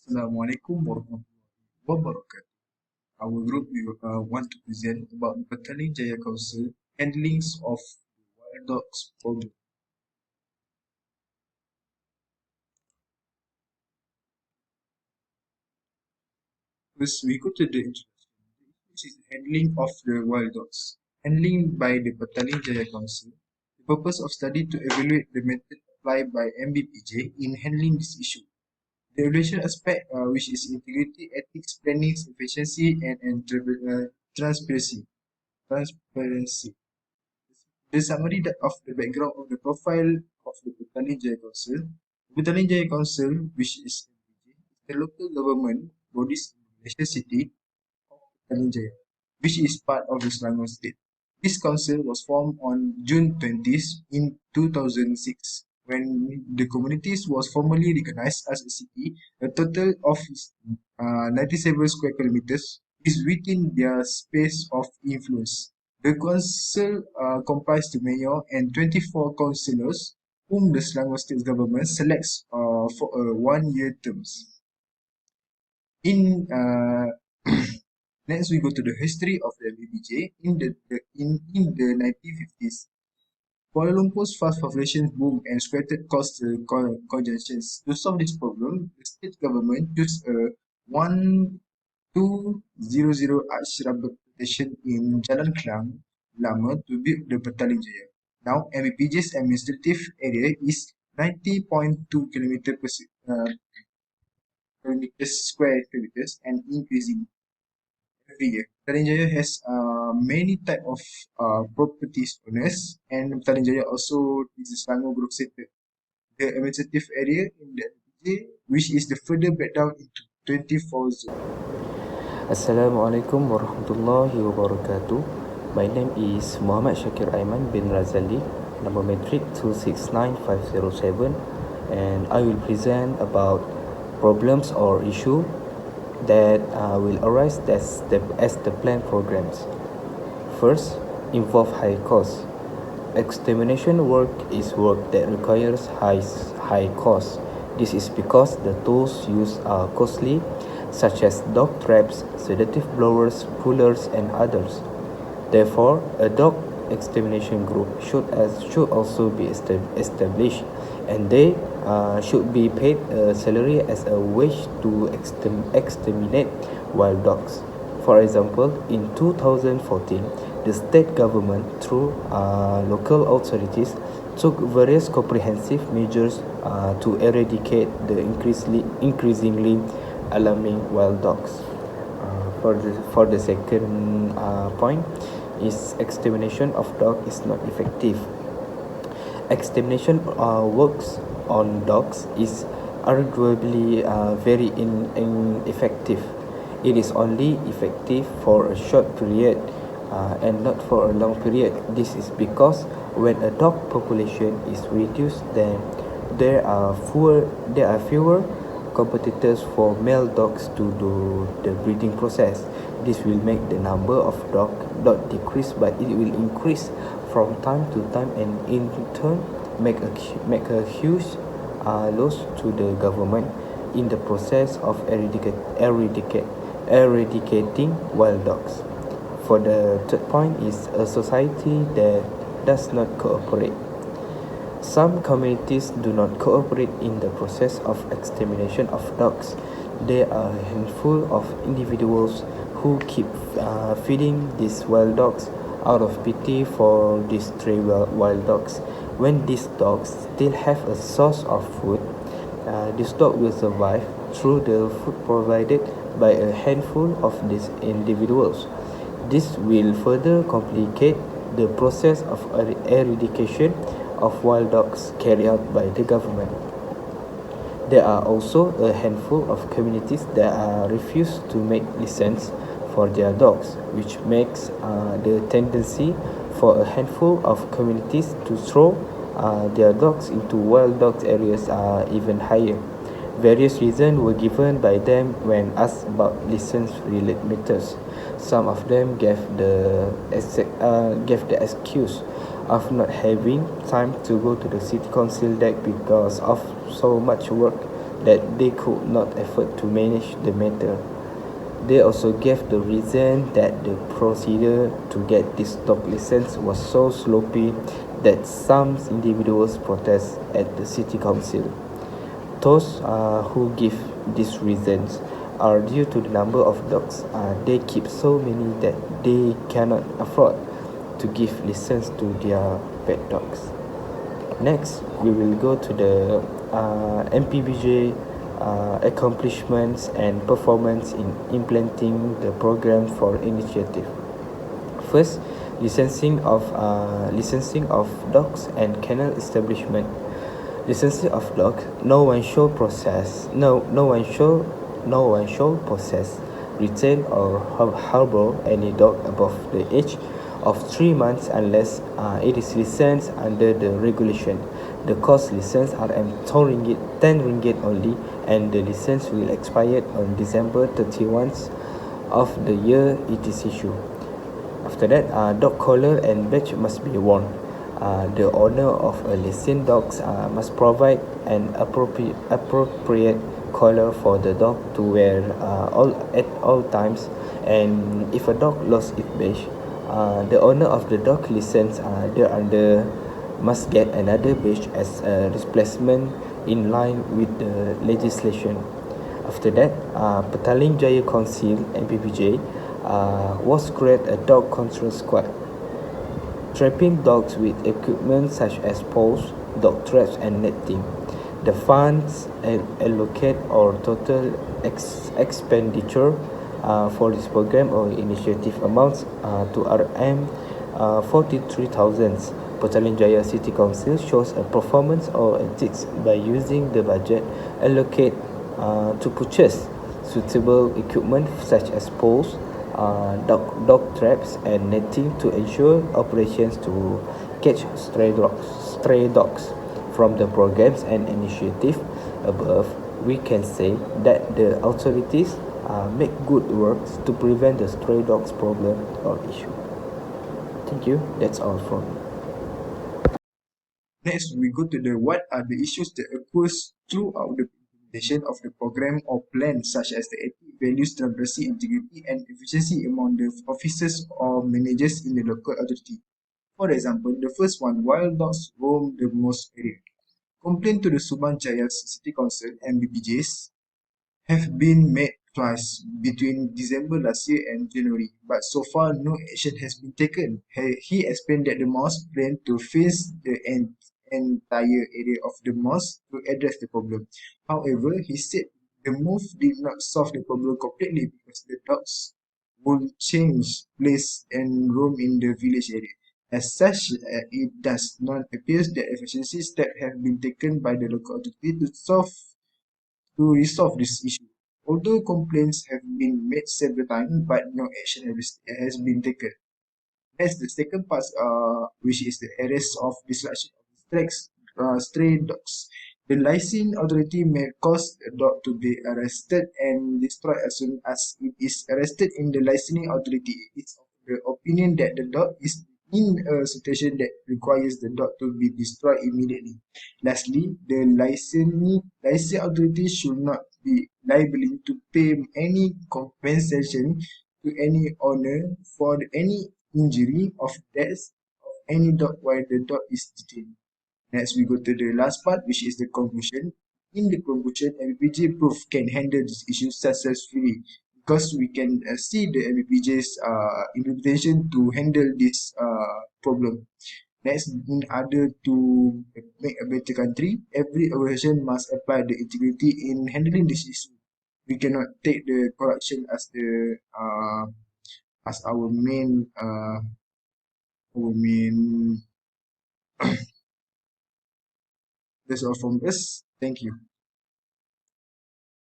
Assalamualaikum warahmatullahi wabarakatuh. Our group will want to present about the Petaling Jaya Council handlings of wild dogs problem. First, we go to the introduction, which is handling of the wild dogs. Handling by the Petaling Jaya Council. The purpose of study to evaluate the method applied by MBPJ in handling this issue. The evaluation aspect, which is integrity, ethics, planning, efficiency, and transparency. Transparency. The summary of the background of the profile of the Bhutan Jaya Council. The Bhutan Jaya Council, which is the local government bodies in Malaysia City of Bhutan Jaya, which is part of the Selangor state. This council was formed on June 20th in 2006 when the communities was formally recognized as a city. A total of 97 square kilometers is within their space of influence. The council comprised the mayor and 24 councillors whom the Selangor state government selects for a one-year terms. Next, we go to the history of the BBJ. In the 1950s, Kuala Lumpur's fast population boom and scattered coastal congestions. To solve this problem, the state government used a 1200 arch rubber plantation in Jalan Klang Lama to build the Petaling Jaya. Now, MBPJ's administrative area is 90.2 square kilometers and increasing every year. Petaling Jaya has many type of properties owners, and Petaling Jaya also is a Selangor Growth Center. The administrative area in the MBPJ, which is the further breakdown into 24 zones. Assalamualaikum warahmatullahi wabarakatuh. My name is Muhammad Shakir Aiman bin Razali, number matric 269507, and I will present about problems or issue that will arise as the plan programs. First, involve high cost. Extermination work is work that requires high cost. This is because the tools used are costly, such as dog traps, sedative blowers, pullers, and others. Therefore, a dog extermination group should also be established, and they should be paid a salary as a wage to exterminate wild dogs. For example, in 2014, the state government, through local authorities, took various comprehensive measures to eradicate the increasingly alarming wild dogs. For the second point, is extermination of dog is not effective. Extermination works on dogs is arguably very ineffective. It is only effective for a short period and not for a long period. This is because when a dog population is reduced, then there are fewer competitors for male dogs to do the breeding process. This will make the number of dog not decrease, but it will increase from time to time, and in turn make a huge loss to the government in the process of eradicating wild dogs. For the third point is a society that does not cooperate. Some communities do not cooperate in the process of extermination of dogs. There are a handful of individuals who keep feeding these wild dogs out of pity for these stray wild dogs. When these dogs still have a source of food, this dog will survive through the food provided by a handful of these individuals. This will further complicate the process of eradication of wild dogs carried out by the government. There are also a handful of communities that refuse to make license for their dogs, which makes the tendency for a handful of communities to throw their dogs into wild dogs areas even higher. Various reasons were given by them when asked about license-related matters. Some of them gave the excuse of not having time to go to the city council deck because of so much work that they could not afford to manage the matter. They also gave the reason that the procedure to get this dog license was so sloppy that some individuals protest at the city council. Those who give these reasons are due to the number of dogs. They keep so many that they cannot afford to give license to their pet dogs. Next, we will go to the MPBJ accomplishments and performance in implementing the program for initiative. First, licensing of dogs and kennel establishment. Licensing of dogs. No one shall possess, retain or harbor any dog above the age of 3 months unless it is licensed under the regulation. The cost license are 10 ringgit only, and the license will expire on December 31st of the year it is issued. After that, dog collar and badge must be worn. The owner of a licensed dog must provide an appropriate collar for the dog to wear at all times. And if a dog lost its badge, the owner of the dog license thereunder must get another badge as a replacement in line with the legislation. After that, Petaling Jaya Council (MPPJ) was create a dog control squad, trapping dogs with equipment such as poles, dog traps, and netting. The funds allocate or total expenditure for this program or initiative amounts to RM 43,000. Petaling Jaya City Council shows a performance or ethics by using the budget allocate to purchase suitable equipment such as poles, dog traps, and netting to ensure operations to catch stray dogs. From the programs and initiative above, we can say that the authorities make good works to prevent the stray dogs problem or issue. Thank you. That's all from me. Next, we go to the what are the issues that occurs throughout the implementation of the program or plan, such as the ethic, values, transparency, integrity, and efficiency among the officers or managers in the local authority. For example, the first one, wild dogs roam the most area. Complaint to the Subang Jaya City Council (MBBJs) have been made twice between December last year and January, but so far no action has been taken. He explained that the mosque planned to fence the entire area of the mosque to address the problem. However, he said the move did not solve the problem completely because the dogs would change place and roam in the village area. As such, it does not appear that efficiency steps have been taken by the local authority to resolve this issue. Although complaints have been made several times, but no action has been taken. That's the second part, which is the arrest of destruction of stray dogs. The licensing authority may cause a dog to be arrested and destroyed as soon as it is arrested in the licensing authority. It's of the opinion that the dog is in a situation that requires the dog to be destroyed immediately. Lastly, the licensing authority should not be liable to pay any compensation to any owner for any injury or death of any dog while the dog is detained. Next, we go to the last part, which is the conclusion. In the conclusion, MPPJ proof can handle this issue successfully because we can see the MPPJ's implementation to handle this problem. Next, in order to make a better country, every organization must apply the integrity in handling this issue. We cannot take the corruption as our main. That's all from us. Thank you.